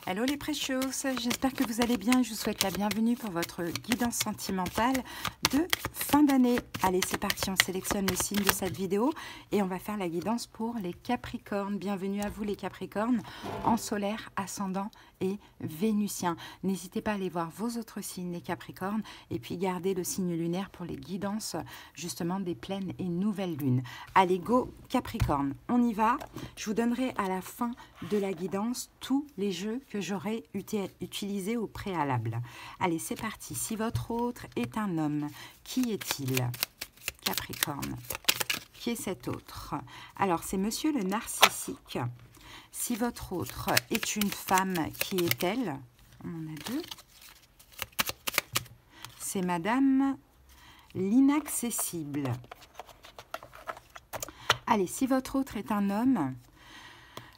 Hello les precious, j'espère que vous allez bien. Je vous souhaite la bienvenue pour votre guidance sentimentale de fin d'année. Allez, c'est parti, on sélectionne le signe de cette vidéo et on va faire la guidance pour les Capricornes. Bienvenue à vous les Capricornes, en solaire, ascendant et vénusien. N'hésitez pas à aller voir vos autres signes les Capricornes et puis gardez le signe lunaire pour les guidances justement des pleines et nouvelles lunes. Allez, go Capricorne, on y va. Je vous donnerai à la fin de la guidance tous les jeux que j'aurais utilisés au préalable. Allez, c'est parti. Si votre autre est un homme, qui est-il? Capricorne. Qui est cet autre? Alors, c'est monsieur le narcissique. Si votre autre est une femme, qui est-elle? On en a deux. C'est madame l'inaccessible. Allez, si votre autre est un homme,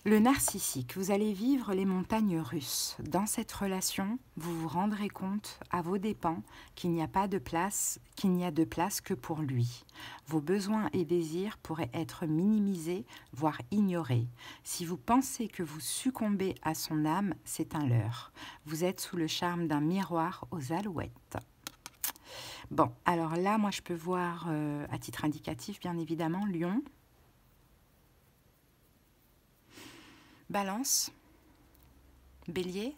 le narcissique, vous allez vivre les montagnes russes. Dans cette relation, vous vous rendrez compte à vos dépens qu'il n'y a pas de place, qu'il n'y a de place que pour lui. Vos besoins et désirs pourraient être minimisés, voire ignorés. Si vous pensez que vous succombez à son âme, c'est un leurre. Vous êtes sous le charme d'un miroir aux alouettes. Bon, alors là, moi je peux voir, à titre indicatif, bien évidemment, Lion, Balance, Bélier,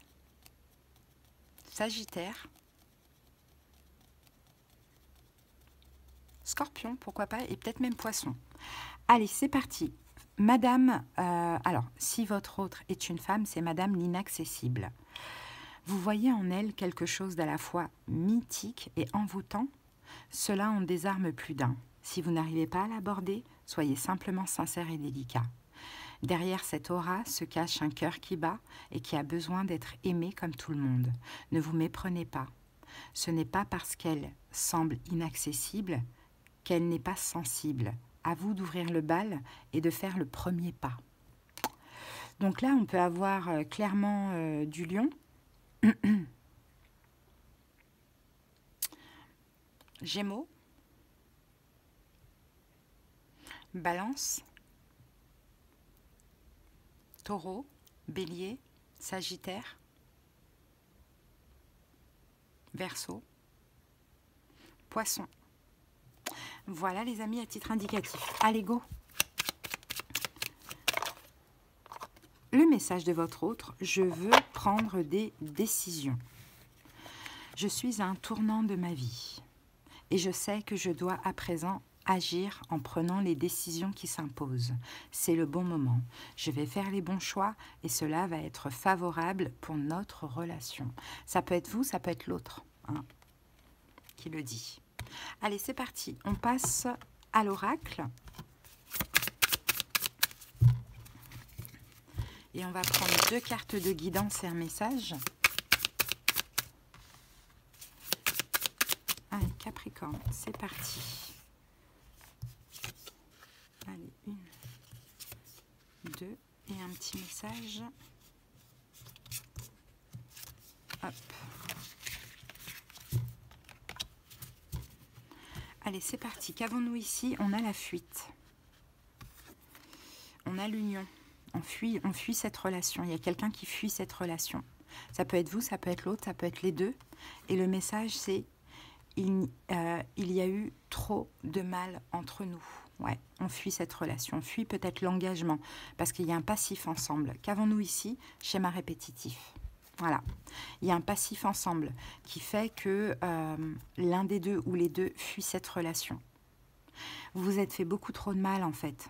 Sagittaire, Scorpion, pourquoi pas, et peut-être même Poisson. Allez, c'est parti. Madame, alors, si votre autre est une femme, c'est Madame l'inaccessible. Vous voyez en elle quelque chose d'à la fois mythique et envoûtant. Cela en désarme plus d'un. Si vous n'arrivez pas à l'aborder, soyez simplement sincère et délicat. Derrière cette aura se cache un cœur qui bat et qui a besoin d'être aimé comme tout le monde. Ne vous méprenez pas. Ce n'est pas parce qu'elle semble inaccessible qu'elle n'est pas sensible. À vous d'ouvrir le bal et de faire le premier pas. Donc là, on peut avoir clairement du lion. Gémeaux. Balance. Taureau, Bélier, Sagittaire, Verseau, Poisson. Voilà les amis à titre indicatif. Allez, go! Le message de votre autre, je veux prendre des décisions. Je suis à un tournant de ma vie et je sais que je dois à présent agir en prenant les décisions qui s'imposent. C'est le bon moment. Je vais faire les bons choix et cela va être favorable pour notre relation. Ça peut être vous, ça peut être l'autre qui le dit. Allez, c'est parti. On passe à l'oracle. Et on va prendre deux cartes de guidance et un message. Allez, Capricorne, c'est parti. Allez, une, deux, et un petit message. Hop. Allez, c'est parti. Qu'avons-nous ici? On a la fuite. On a l'union. On fuit cette relation. Il y a quelqu'un qui fuit cette relation. Ça peut être vous, ça peut être l'autre, ça peut être les deux. Et le message, c'est il y a eu trop de mal entre nous. Ouais, on fuit cette relation, on fuit peut-être l'engagement, parce qu'il y a un passif ensemble. Qu'avons-nous ici? Schéma répétitif. Voilà, il y a un passif ensemble qui fait que l'un des deux ou les deux fuient cette relation. Vous vous êtes fait beaucoup trop de mal en fait.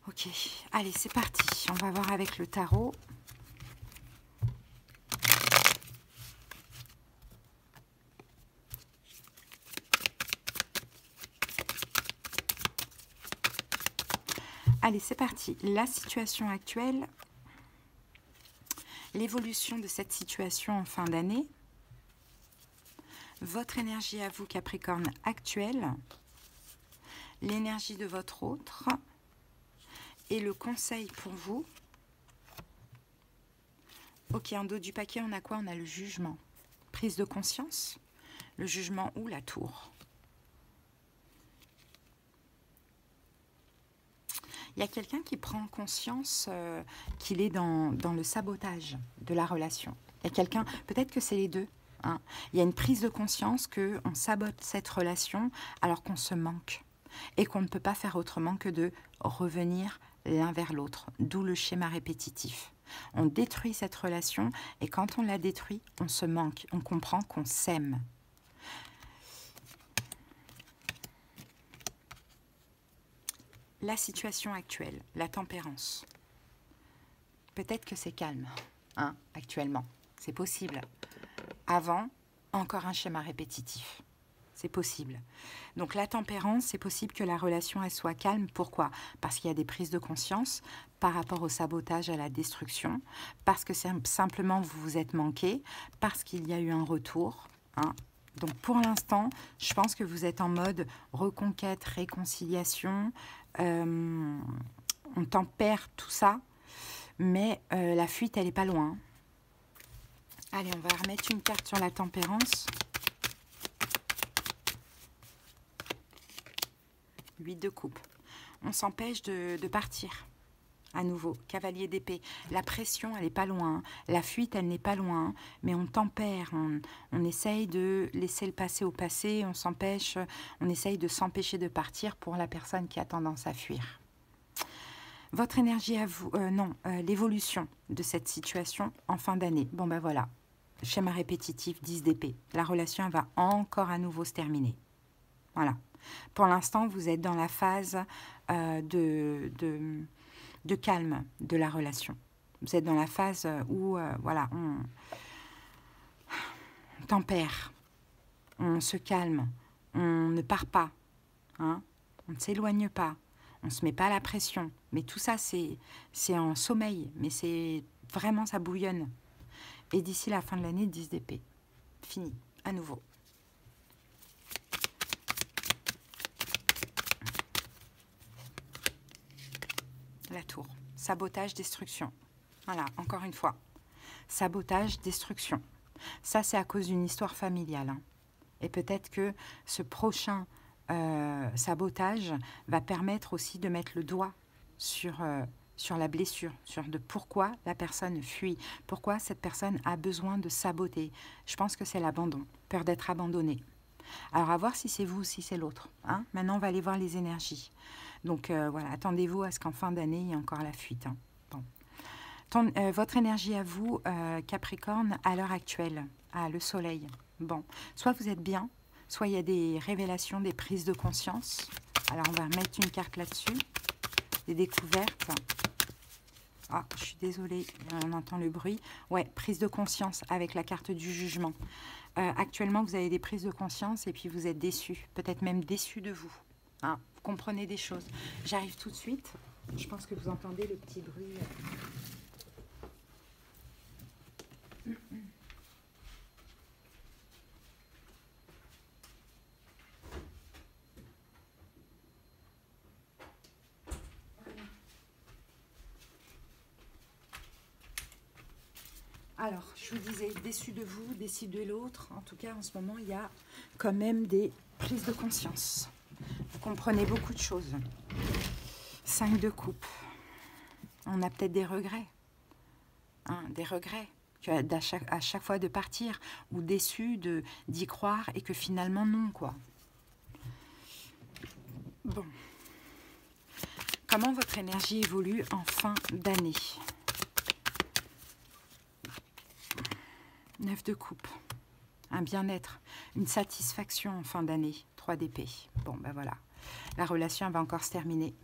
Ok, allez, c'est parti. On va voir avec le tarot. Allez, c'est parti. La situation actuelle, l'évolution de cette situation en fin d'année, votre énergie à vous, Capricorne, actuelle, l'énergie de votre autre et le conseil pour vous. Ok, en dos du paquet, on a quoi? On a le jugement. Prise de conscience, le jugement ou la tour. Il y a quelqu'un qui prend conscience qu'il est dans le sabotage de la relation. Il y a quelqu'un, peut-être que c'est les deux. Hein. Il y a une prise de conscience qu'on sabote cette relation alors qu'on se manque et qu'on ne peut pas faire autrement que de revenir l'un vers l'autre, d'où le schéma répétitif. On détruit cette relation et quand on la détruit, on se manque, on comprend qu'on s'aime. La situation actuelle, la tempérance. Peut-être que c'est calme, hein, actuellement. C'est possible. Avant, encore un schéma répétitif. C'est possible. Donc la tempérance, c'est possible que la relation elle soit calme. Pourquoi? Parce qu'il y a des prises de conscience par rapport au sabotage, à la destruction, parce que simplement vous vous êtes manqué, parce qu'il y a eu un retour. Hein. Donc pour l'instant, je pense que vous êtes en mode reconquête, réconciliation. On tempère tout ça, mais la fuite, elle n'est pas loin. Allez, on va remettre une carte sur la tempérance. 8 de coupe. On s'empêche de partir. À nouveau, cavalier d'épée. La pression, elle n'est pas loin. La fuite, elle n'est pas loin. Mais on tempère. On essaye de laisser le passé au passé. On s'empêche. On essaye de s'empêcher de partir pour la personne qui a tendance à fuir. Votre énergie à vous... l'évolution de cette situation en fin d'année. Bon, ben voilà. Schéma répétitif, 10 d'épée. La relation elle va encore à nouveau se terminer. Voilà. Pour l'instant, vous êtes dans la phase de calme de la relation. Vous êtes dans la phase où, voilà, on tempère, on se calme, on ne part pas, hein, on ne s'éloigne pas, on ne se met pas la pression. Mais tout ça, c'est en sommeil, mais c'est vraiment, ça bouillonne. Et d'ici la fin de l'année, 10 d'épée. Fini, à nouveau. La tour. Sabotage, destruction. Voilà, encore une fois. Sabotage, destruction. Ça, c'est à cause d'une histoire familiale. Hein. Et peut-être que ce prochain sabotage va permettre aussi de mettre le doigt sur la blessure, sur de pourquoi la personne fuit, pourquoi cette personne a besoin de saboter. Je pense que c'est l'abandon, peur d'être abandonné. Alors, à voir si c'est vous ou si c'est l'autre. Hein. Maintenant, on va aller voir les énergies. Donc, voilà, attendez-vous à ce qu'en fin d'année, il y ait encore la fuite. Hein. Bon. Votre énergie à vous, Capricorne, à l'heure actuelle, le soleil. Bon, soit vous êtes bien, soit il y a des révélations, des prises de conscience. Alors, on va mettre une carte là-dessus. Des découvertes. Ah, je suis désolée, on entend le bruit. Ouais, prise de conscience avec la carte du jugement. Actuellement, vous avez des prises de conscience et puis vous êtes déçu, peut-être même déçu de vous. Hein, vous comprenez des choses. J'arrive tout de suite. Je pense que vous entendez le petit bruit. Alors, je vous disais, déçu de vous, déçu de l'autre. En tout cas, en ce moment, il y a quand même des prises de conscience. Vous comprenez beaucoup de choses. 5 de coupe. On a peut-être des regrets. Hein, des regrets. À chaque fois de partir. Ou déçu d'y croire et que finalement, non, quoi. Bon. Comment votre énergie évolue en fin d'année ? 9 de coupe, un bien-être, une satisfaction en fin d'année, 3 d'épée. Bon, ben voilà, la relation va encore se terminer.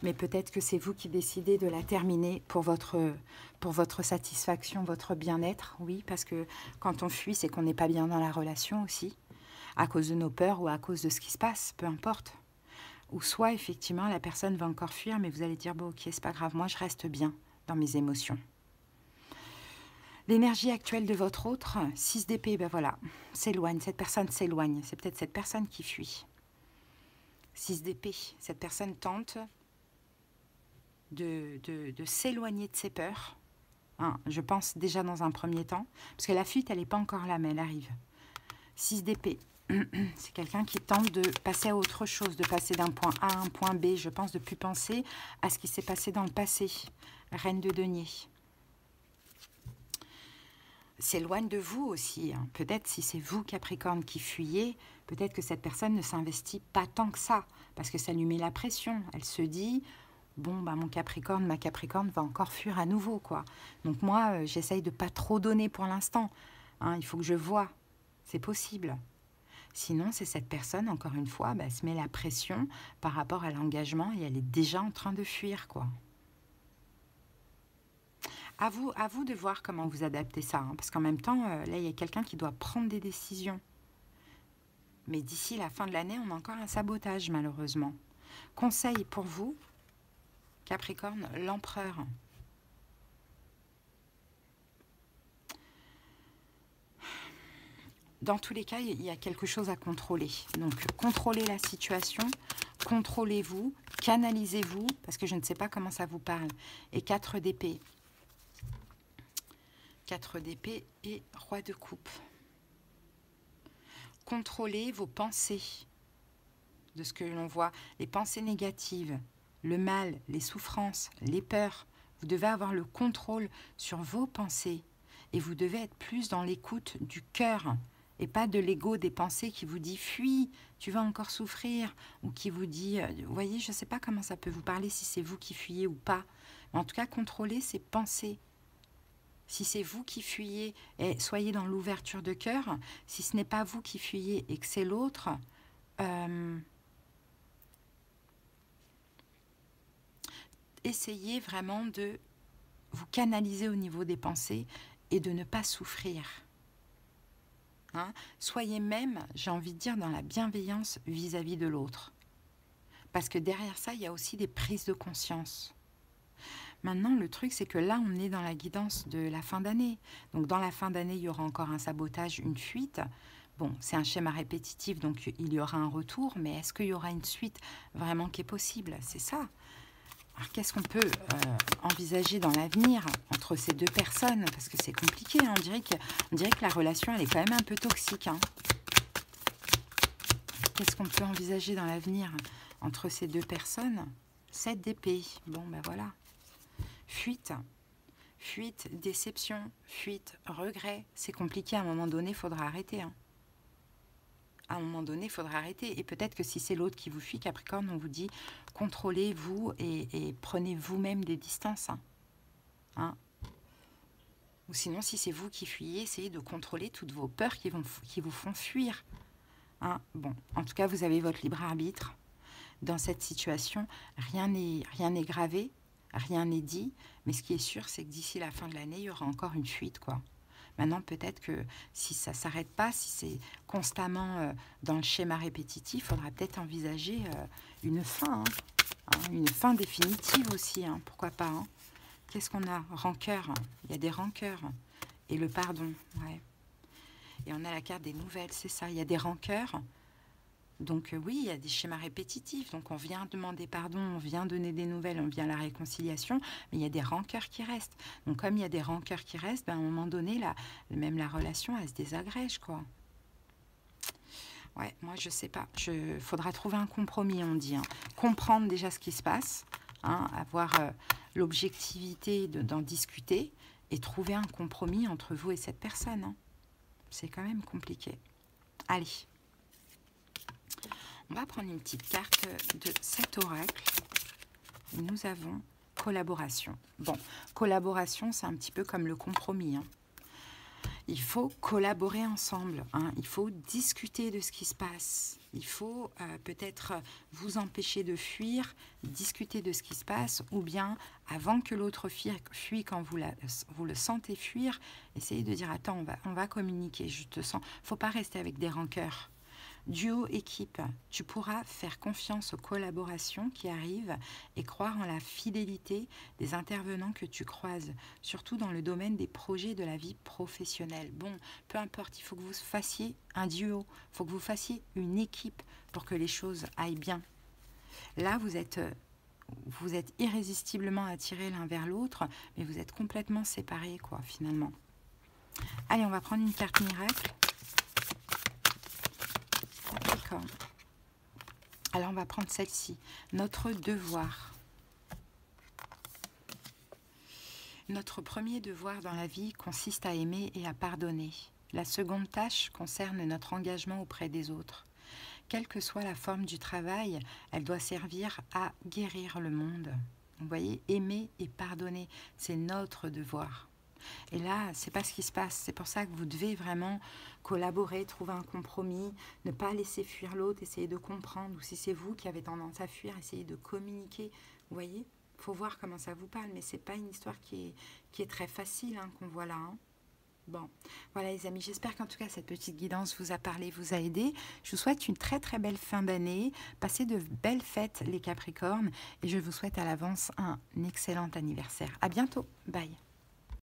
Mais peut-être que c'est vous qui décidez de la terminer pour votre satisfaction, votre bien-être. Oui, parce que quand on fuit, c'est qu'on n'est pas bien dans la relation aussi, à cause de nos peurs ou à cause de ce qui se passe, peu importe. Ou soit, effectivement, la personne va encore fuir, mais vous allez dire, bon, ok, c'est pas grave, moi je reste bien dans mes émotions. L'énergie actuelle de votre autre, 6 d'épée, ben voilà, s'éloigne, cette personne s'éloigne. C'est peut-être cette personne qui fuit. 6 d'épée, cette personne tente de s'éloigner de ses peurs. Hein, je pense déjà dans un premier temps, parce que la fuite, elle n'est pas encore là, mais elle arrive. 6 d'épée, C'est quelqu'un qui tente de passer à autre chose, de passer d'un point A à un point B. Je pense de plus penser à ce qui s'est passé dans le passé. Reine de denier. S'éloigne de vous aussi. Hein. Peut-être si c'est vous, Capricorne, qui fuyez, peut-être que cette personne ne s'investit pas tant que ça, parce que ça lui met la pression. Elle se dit, bon, bah, mon Capricorne, ma Capricorne va encore fuir à nouveau, quoi. Donc moi, j'essaye de pas trop donner pour l'instant. Hein, il faut que je voie. C'est possible. Sinon, c'est cette personne, encore une fois, bah, elle se met la pression par rapport à l'engagement et elle est déjà en train de fuir, quoi. À vous de voir comment vous adaptez ça, hein, parce qu'en même temps, là, il y a quelqu'un qui doit prendre des décisions. Mais d'ici la fin de l'année, on a encore un sabotage, malheureusement. Conseil pour vous, Capricorne, l'empereur. Dans tous les cas, il y a quelque chose à contrôler. Donc, contrôlez la situation, contrôlez-vous, canalisez-vous, parce que je ne sais pas comment ça vous parle. Et 4 d'épée. 4 d'épée et roi de coupe. Contrôlez vos pensées, de ce que l'on voit, les pensées négatives, le mal, les souffrances, les peurs. Vous devez avoir le contrôle sur vos pensées et vous devez être plus dans l'écoute du cœur et pas de l'ego des pensées qui vous dit « fuis, tu vas encore souffrir » ou qui vous dit « vous voyez, je ne sais pas comment ça peut vous parler si c'est vous qui fuyez ou pas. » Mais en tout cas, contrôlez ces pensées. Si c'est vous qui fuyez, soyez dans l'ouverture de cœur. Si ce n'est pas vous qui fuyez et que c'est l'autre, essayez vraiment de vous canaliser au niveau des pensées et de ne pas souffrir. Hein? Soyez même, j'ai envie de dire, dans la bienveillance vis-à-vis de l'autre. Parce que derrière ça, il y a aussi des prises de conscience. Maintenant, le truc, c'est que là, on est dans la guidance de la fin d'année. Donc, dans la fin d'année, il y aura encore un sabotage, une fuite. Bon, c'est un schéma répétitif, donc il y aura un retour. Mais est-ce qu'il y aura une suite vraiment qui est possible? C'est ça. Alors, qu'est-ce qu'on peut envisager dans l'avenir entre ces deux personnes? Parce que c'est compliqué, hein. On dirait que la relation, elle est quand même un peu toxique. Hein. Qu'est-ce qu'on peut envisager dans l'avenir entre ces deux personnes? 7 d'épée. Bon, ben voilà. Fuite. Fuite, déception, fuite, regret. C'est compliqué, à un moment donné, il faudra arrêter. Hein. À un moment donné, il faudra arrêter. Et peut-être que si c'est l'autre qui vous fuit, Capricorne, on vous dit contrôlez-vous et prenez vous-même des distances. Hein. Hein? Ou sinon, si c'est vous qui fuyez, essayez de contrôler toutes vos peurs qui vous font fuir. Hein? Bon, en tout cas, vous avez votre libre arbitre. Dans cette situation, rien n'est gravé, rien n'est dit. Mais ce qui est sûr, c'est que d'ici la fin de l'année, il y aura encore une fuite, quoi. Maintenant, peut-être que si ça ne s'arrête pas, si c'est constamment dans le schéma répétitif, il faudra peut-être envisager une fin. Hein, une fin définitive aussi, hein, pourquoi pas. Hein. Qu'est-ce qu'on a? Rancœur. Il y a des rancœurs. Et le pardon, ouais. Et on a la carte des nouvelles, c'est ça. Il y a des rancœurs. Donc oui, il y a des schémas répétitifs. Donc on vient demander pardon, on vient donner des nouvelles, on vient à la réconciliation, mais il y a des rancœurs qui restent. Donc comme il y a des rancœurs qui restent, ben, à un moment donné, même la relation, elle se désagrège, quoi. Ouais, moi je sais pas. Faudra trouver un compromis, on dit. Hein. Comprendre déjà ce qui se passe, hein, avoir l'objectivité d'en discuter et trouver un compromis entre vous et cette personne. Hein. C'est quand même compliqué. Allez. On va prendre une petite carte de cet oracle. Nous avons collaboration. Bon, collaboration, c'est un petit peu comme le compromis. Hein. Il faut collaborer ensemble. Hein. Il faut discuter de ce qui se passe. Il faut peut-être vous empêcher de fuir, discuter de ce qui se passe, ou bien, avant que l'autre fuit, quand vous le sentez fuir, essayez de dire, attends, on va communiquer, je te sens. Il ne faut pas rester avec des rancœurs. Duo, équipe, tu pourras faire confiance aux collaborations qui arrivent et croire en la fidélité des intervenants que tu croises, surtout dans le domaine des projets de la vie professionnelle. Bon, peu importe, il faut que vous fassiez un duo, il faut que vous fassiez une équipe pour que les choses aillent bien. Là, vous êtes irrésistiblement attirés l'un vers l'autre, mais vous êtes complètement séparés, quoi, finalement. Allez, on va prendre une carte miracle. Capricorne. Alors, on va prendre celle-ci. Notre devoir. Notre premier devoir dans la vie consiste à aimer et à pardonner. La seconde tâche concerne notre engagement auprès des autres. Quelle que soit la forme du travail, elle doit servir à guérir le monde. Vous voyez, aimer et pardonner, c'est notre devoir. Et là, c'est pas ce qui se passe. C'est pour ça que vous devez vraiment collaborer, trouver un compromis, ne pas laisser fuir l'autre, essayer de comprendre. Ou si c'est vous qui avez tendance à fuir, essayez de communiquer. Vous voyez, il faut voir comment ça vous parle, mais c'est pas une histoire qui est très facile hein, qu'on voit là. Hein. Bon, voilà les amis, j'espère qu'en tout cas cette petite guidance vous a parlé, vous a aidé. Je vous souhaite une très très belle fin d'année, passez de belles fêtes les Capricornes et je vous souhaite à l'avance un excellent anniversaire. À bientôt, bye.